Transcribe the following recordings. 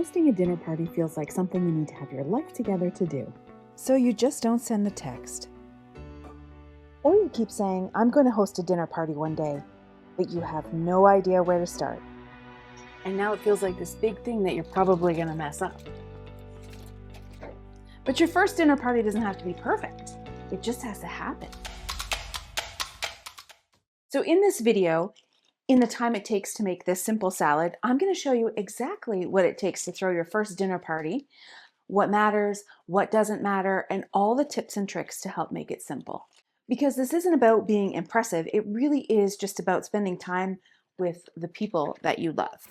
Hosting a dinner party feels like something you need to have your life together to do. So you just don't send the text. Or you keep saying, I'm going to host a dinner party one day, but you have no idea where to start. And now it feels like this big thing that you're probably going to mess up. But your first dinner party doesn't have to be perfect. It just has to happen. So in this video, in the time it takes to make this simple salad, I'm going to show you exactly what it takes to throw your first dinner party, what matters, what doesn't matter, and all the tips and tricks to help make it simple. Because this isn't about being impressive, it really is just about spending time with the people that you love.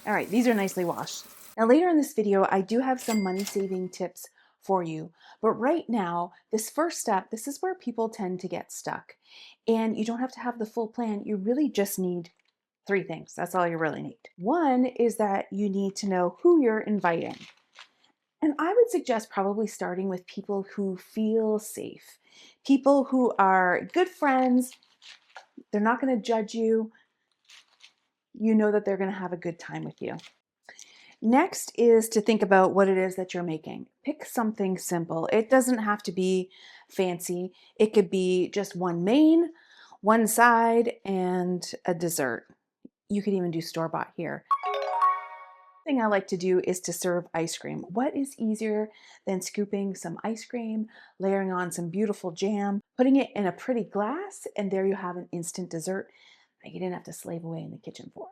All right, these are nicely washed. Now later in this video, I do have some money-saving tips for you. But right now, this first step, this is where people tend to get stuck. And you don't have to have the full plan. You really just need 3 things. That's all you really need. One is that you need to know who you're inviting. And I would suggest probably starting with people who feel safe. People who are good friends. They're not going to judge you. You know that they're going to have a good time with you. Next is to think about what it is that you're making. Pick something simple. It doesn't have to be fancy. It could be just one main, one side, and a dessert. You could even do store-bought here. The thing I like to do is to serve ice cream. What is easier than scooping some ice cream, layering on some beautiful jam, putting it in a pretty glass, and there you have an instant dessert that you didn't have to slave away in the kitchen for.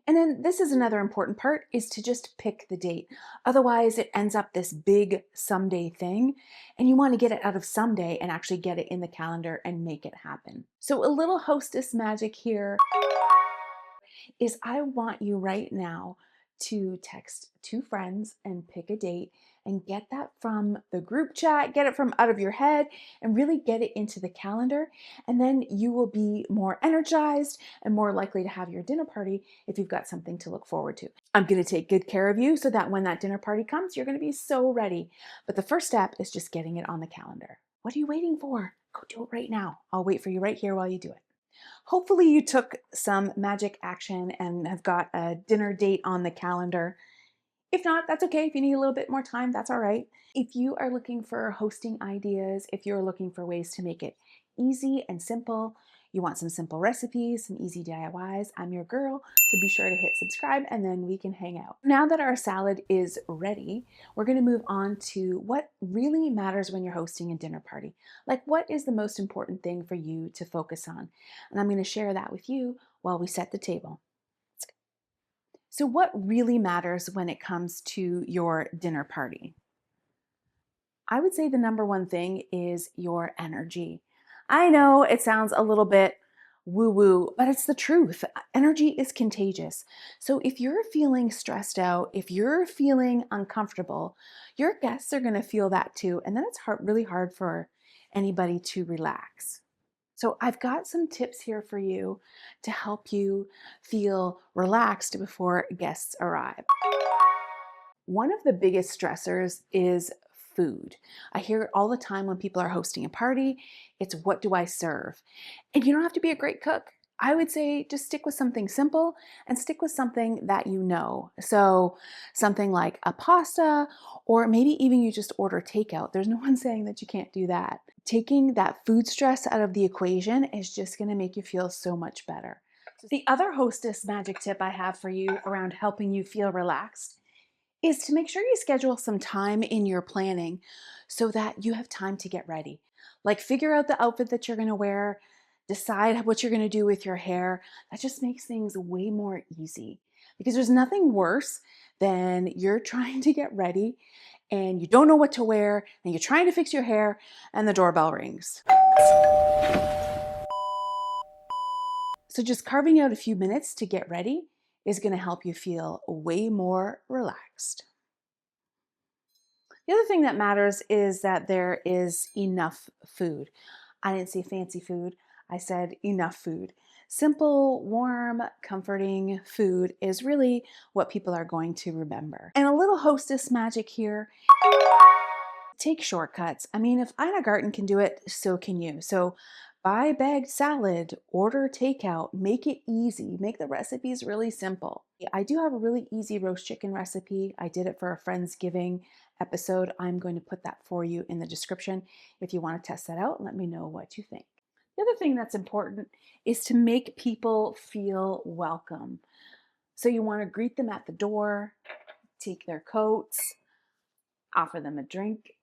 And then this is another important part, is to just pick the date. Otherwise it ends up this big someday thing, and you want to get it out of someday and actually get it in the calendar and make it happen. So a little hostess magic here is I want you right now to text 2 friends and pick a date and get that from the group chat, get it from out of your head and really get it into the calendar. And then you will be more energized and more likely to have your dinner party if you've got something to look forward to. I'm going to take good care of you so that when that dinner party comes, you're going to be so ready. But the first step is just getting it on the calendar. What are you waiting for? Go do it right now. I'll wait for you right here while you do it. Hopefully you took some magic action and have got a dinner date on the calendar. If not, that's okay. If you need a little bit more time, that's all right. If you are looking for hosting ideas, if you're looking for ways to make it easy and simple, you want some simple recipes, some easy DIYs, I'm your girl. So be sure to hit subscribe and then we can hang out. Now that our salad is ready, we're going to move on to what really matters when you're hosting a dinner party. Like, what is the most important thing for you to focus on? And I'm going to share that with you while we set the table. So what really matters when it comes to your dinner party? I would say the number one thing is your energy. I know it sounds a little bit woo-woo, but it's the truth. Energy is contagious. So if you're feeling stressed out, if you're feeling uncomfortable, your guests are going to feel that too. And then it's really hard for anybody to relax. So I've got some tips here for you to help you feel relaxed before guests arrive. One of the biggest stressors is food. I hear it all the time when people are hosting a party. It's, what do I serve? And you don't have to be a great cook. I would say just stick with something simple and stick with something that you know. So something like a pasta, or maybe even you just order takeout. There's no one saying that you can't do that. Taking that food stress out of the equation is just going to make you feel so much better. The other hostess magic tip I have for you around helping you feel relaxed is to make sure you schedule some time in your planning so that you have time to get ready. Like, figure out the outfit that you're going to wear, decide what you're going to do with your hair. That just makes things way more easy, because there's nothing worse than you're trying to get ready and you don't know what to wear and you're trying to fix your hair and the doorbell rings. So just carving out a few minutes to get ready is going to help you feel way more relaxed. The other thing that matters is that there is enough food. I didn't say fancy food. I said enough food. Simple, warm, comforting food is really what people are going to remember. And a little hostess magic here. Take shortcuts. I mean, if Ina Garten can do it, so can you. So Buy bagged salad, order takeout, make it easy, make the recipes really simple. I do have a really easy roast chicken recipe. I did it for a Friendsgiving episode. I'm going to put that for you in the description. If you want to test that out, let me know what you think. The other thing that's important is to make people feel welcome. So you want to greet them at the door, take their coats, offer them a drink.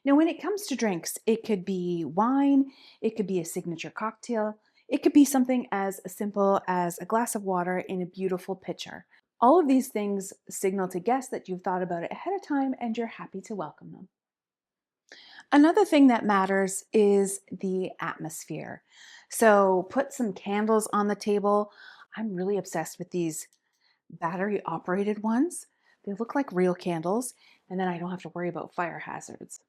Now, when it comes to drinks, it could be wine, it could be a signature cocktail, it could be something as simple as a glass of water in a beautiful pitcher. All of these things signal to guests that you've thought about it ahead of time and you're happy to welcome them. Another thing that matters is the atmosphere. So put some candles on the table. I'm really obsessed with these battery operated ones. They look like real candles, and then I don't have to worry about fire hazards.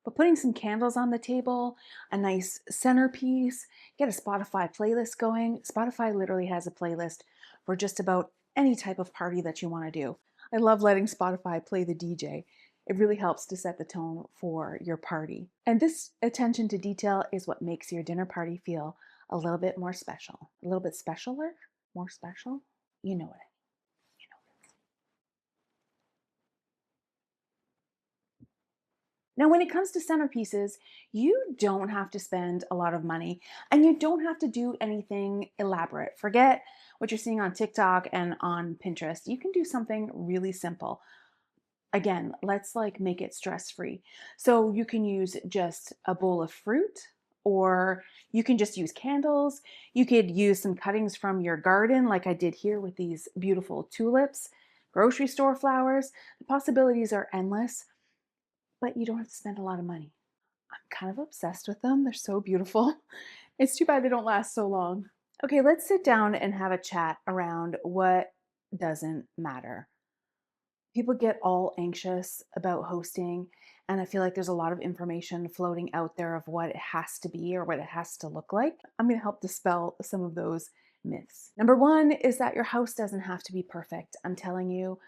But putting some candles on the table, a nice centerpiece, get a Spotify playlist going. Spotify literally has a playlist for just about any type of party that you want to do. I love letting Spotify play the DJ. It really helps to set the tone for your party. And this attention to detail is what makes your dinner party feel a little bit more special. A little bit specialer? More special? You know what I mean. Now, when it comes to centerpieces, you don't have to spend a lot of money and you don't have to do anything elaborate. Forget what you're seeing on TikTok and on Pinterest. You can do something really simple. Again, let's like make it stress free. So you can use just a bowl of fruit, or you can just use candles. You could use some cuttings from your garden, like I did here with these beautiful tulips, grocery store flowers. The possibilities are endless, but you don't have to spend a lot of money. I'm kind of obsessed with them. They're so beautiful. It's too bad they don't last so long. Okay, let's sit down and have a chat around what doesn't matter. People get all anxious about hosting, and I feel like there's a lot of information floating out there of what it has to be or what it has to look like. I'm going to help dispel some of those myths. Number one is that your house doesn't have to be perfect. I'm telling you,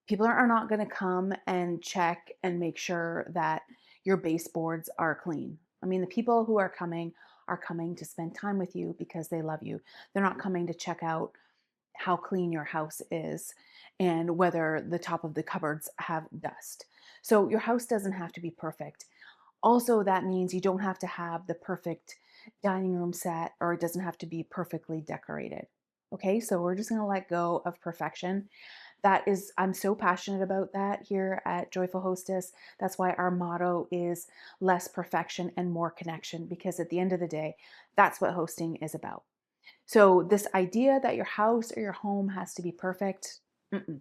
people are not going to come and check and make sure that your baseboards are clean. I mean, the people who are coming to spend time with you because they love you. They're not coming to check out how clean your house is and whether the top of the cupboards have dust. So your house doesn't have to be perfect. Also, that means you don't have to have the perfect dining room set, or it doesn't have to be perfectly decorated. Okay, so we're just gonna let go of perfection. That is, I'm so passionate about that here at Joyful Hostess. That's why our motto is less perfection and more connection, because at the end of the day, that's what hosting is about. So, this idea that your house or your home has to be perfect, mm-mm.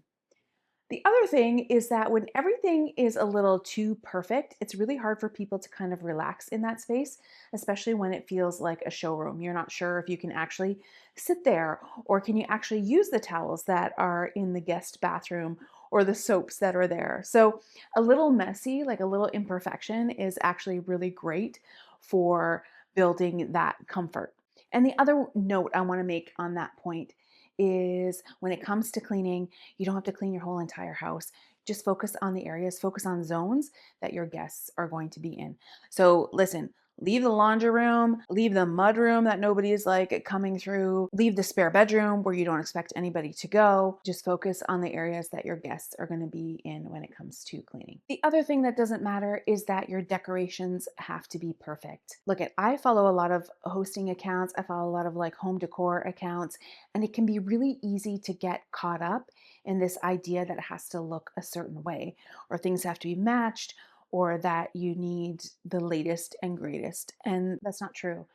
The other thing is that when everything is a little too perfect, it's really hard for people to kind of relax in that space, especially when it feels like a showroom. You're not sure if you can actually sit there, or can you actually use the towels that are in the guest bathroom or the soaps that are there. So, a little messy, like a little imperfection, is actually really great for building that comfort. And the other note I want to make on that point is when it comes to cleaning, you don't have to clean your whole entire house. Just focus on the areas, focus on zones that your guests are going to be in. So listen, leave the laundry room, leave the mud room that nobody is like coming through, leave the spare bedroom where you don't expect anybody to go. Just focus on the areas that your guests are going to be in when it comes to cleaning. The other thing that doesn't matter is that your decorations have to be perfect. Look at, I follow a lot of hosting accounts, I follow a lot of like home decor accounts, and it can be really easy to get caught up in this idea that it has to look a certain way, or things have to be matched, or that you need the latest and greatest. And that's not true.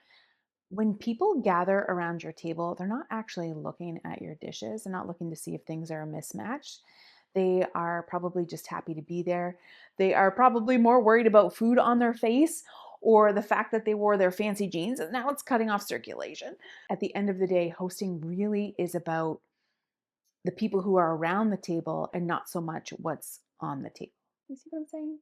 When people gather around your table, they're not actually looking at your dishes. They're not looking to see if things are mismatched. They are probably just happy to be there. They are probably more worried about food on their face or the fact that they wore their fancy jeans and now it's cutting off circulation. At the end of the day, hosting really is about the people who are around the table and not so much what's on the table. You see what I'm saying?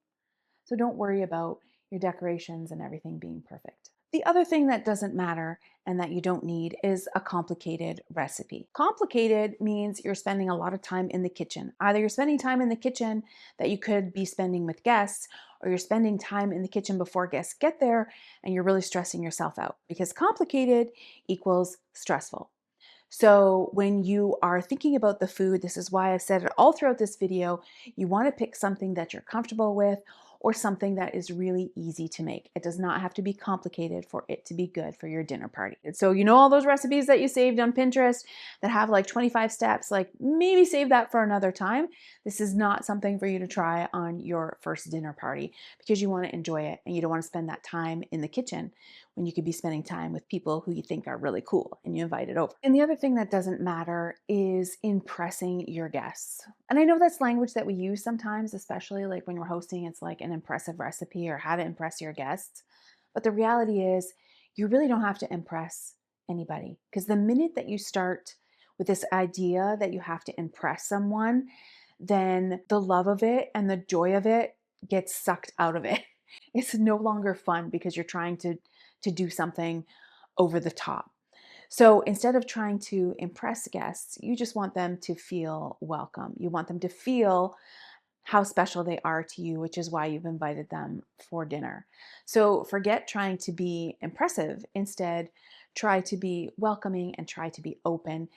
So don't worry about your decorations and everything being perfect. The other thing that doesn't matter and that you don't need is a complicated recipe. Complicated means you're spending a lot of time in the kitchen. Either you're spending time in the kitchen that you could be spending with guests, or you're spending time in the kitchen before guests get there and you're really stressing yourself out, because complicated equals stressful. So when you are thinking about the food, this is why I've said it all throughout this video, you want to pick something that you're comfortable with or something that is really easy to make. It does not have to be complicated for it to be good for your dinner party. And so you know all those recipes that you saved on Pinterest that have like 25 steps, like maybe save that for another time. This is not something for you to try on your first dinner party because you want to enjoy it and you don't want to spend that time in the kitchen when you could be spending time with people who you think are really cool and you invited over. And the other thing that doesn't matter is impressing your guests. And I know that's language that we use sometimes, especially like when we're hosting, it's like an impressive recipe or how to impress your guests. But the reality is, you really don't have to impress anybody, because the minute that you start with this idea that you have to impress someone, then the love of it and the joy of it gets sucked out of it. It's no longer fun because you're trying to do something over the top. So instead of trying to impress guests, you just want them to feel welcome. You want them to feel how special they are to you, which is why you've invited them for dinner. So forget trying to be impressive. Instead, try to be welcoming and try to be open.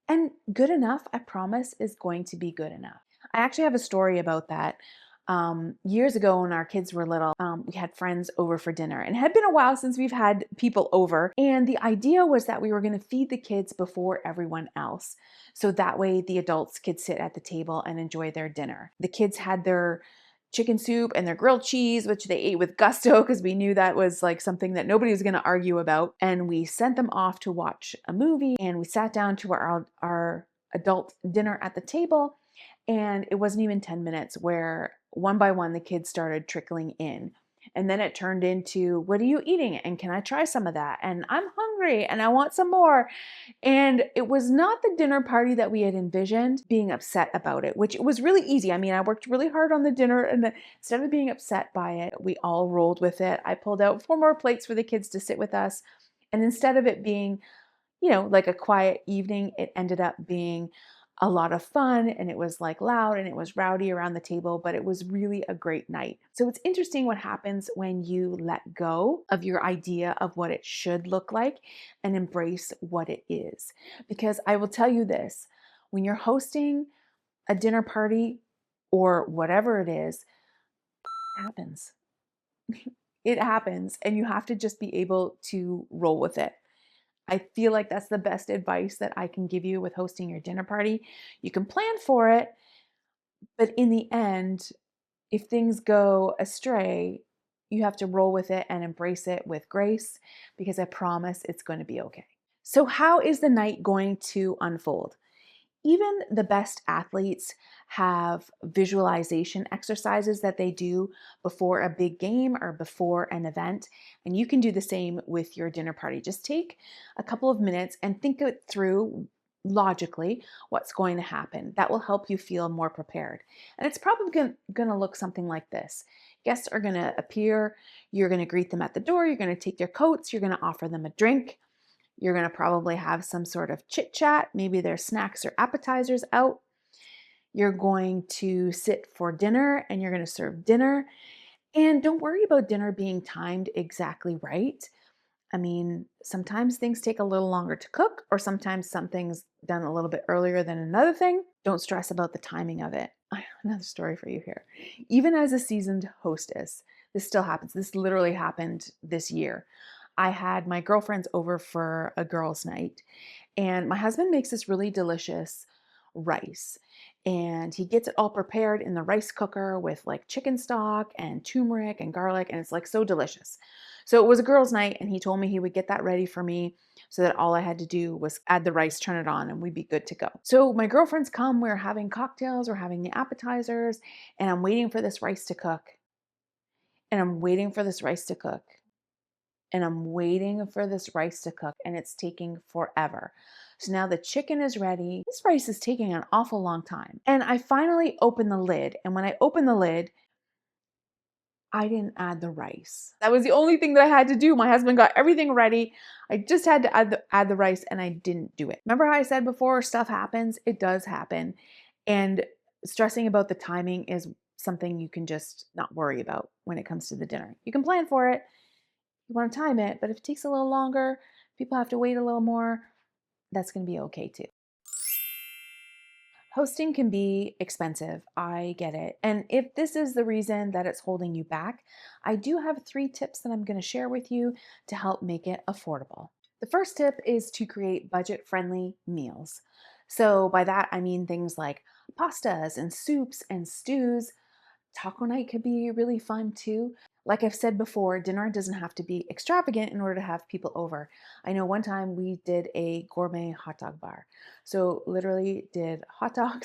And good enough, I promise, is going to be good enough. I actually have a story about that. Years ago, when our kids were little, we had friends over for dinner, and it had been a while since we've had people over. And the idea was that we were going to feed the kids before everyone else, so that way the adults could sit at the table and enjoy their dinner. The kids had their chicken soup and their grilled cheese, which they ate with gusto because we knew that was like something that nobody was going to argue about. And we sent them off to watch a movie, and we sat down to our adult dinner at the table. And it wasn't even 10 minutes where one by one the kids started trickling in. And then it turned into, what are you eating? And can I try some of that? And I'm hungry and I want some more. And it was not the dinner party that we had envisioned being upset about it, which it was really easy. I mean, I worked really hard on the dinner, and instead of being upset by it, we all rolled with it. I pulled out 4 more plates for the kids to sit with us. And instead of it being, like a quiet evening, it ended up being a lot of fun, and it was like loud and it was rowdy around the table, but it was really a great night. So it's interesting what happens when you let go of your idea of what it should look like and embrace what it is. Because I will tell you this, when you're hosting a dinner party or whatever it is, it happens. It happens, and you have to just be able to roll with it. I feel like that's the best advice that I can give you with hosting your dinner party. You can plan for it, but in the end, if things go astray, you have to roll with it and embrace it with grace, because I promise it's going to be okay. So, how is the night going to unfold? Even the best athletes have visualization exercises that they do before a big game or before an event. And you can do the same with your dinner party. Just take a couple of minutes and think it through logically what's going to happen. That will help you feel more prepared. And it's probably going to look something like this. Guests are going to appear. You're going to greet them at the door. You're going to take their coats. You're going to offer them a drink. You're going to probably have some sort of chit chat. Maybe there's snacks or appetizers out. You're going to sit for dinner and you're going to serve dinner. And don't worry about dinner being timed exactly right. I mean, sometimes things take a little longer to cook, or sometimes something's done a little bit earlier than another thing. Don't stress about the timing of it. I have another story for you here. Even as a seasoned hostess, this still happens. This literally happened this year. I had my girlfriends over for a girls' night, and my husband makes this really delicious rice. And he gets it all prepared in the rice cooker with like chicken stock and turmeric and garlic, and it's like so delicious. So it was a girls' night, and he told me he would get that ready for me so that all I had to do was add the rice, turn it on, and we'd be good to go. So my girlfriends come, we're having cocktails, we're having the appetizers, and I'm waiting for this rice to cook. And I'm waiting for this rice to cook. And I'm waiting for this rice to cook, and it's taking forever. So now the chicken is ready. This rice is taking an awful long time. And I finally open the lid. And when I open the lid, I didn't add the rice. That was the only thing that I had to do. My husband got everything ready. I just had to add the rice and I didn't do it. Remember how I said before, stuff happens? It does happen. And stressing about the timing is something you can just not worry about when it comes to the dinner. You can plan for it, you want to time it, but if it takes a little longer, people have to wait a little more, that's going to be okay too. Hosting can be expensive. I get it. And if this is the reason that it's holding you back, I do have 3 tips that I'm going to share with you to help make it affordable. The first tip is to create budget friendly meals. So, by that, I mean things like pastas and soups and stews. Taco night could be really fun too. Like I've said before, dinner doesn't have to be extravagant in order to have people over. I know one time we did a gourmet hot dog bar. So, literally, did hot dogs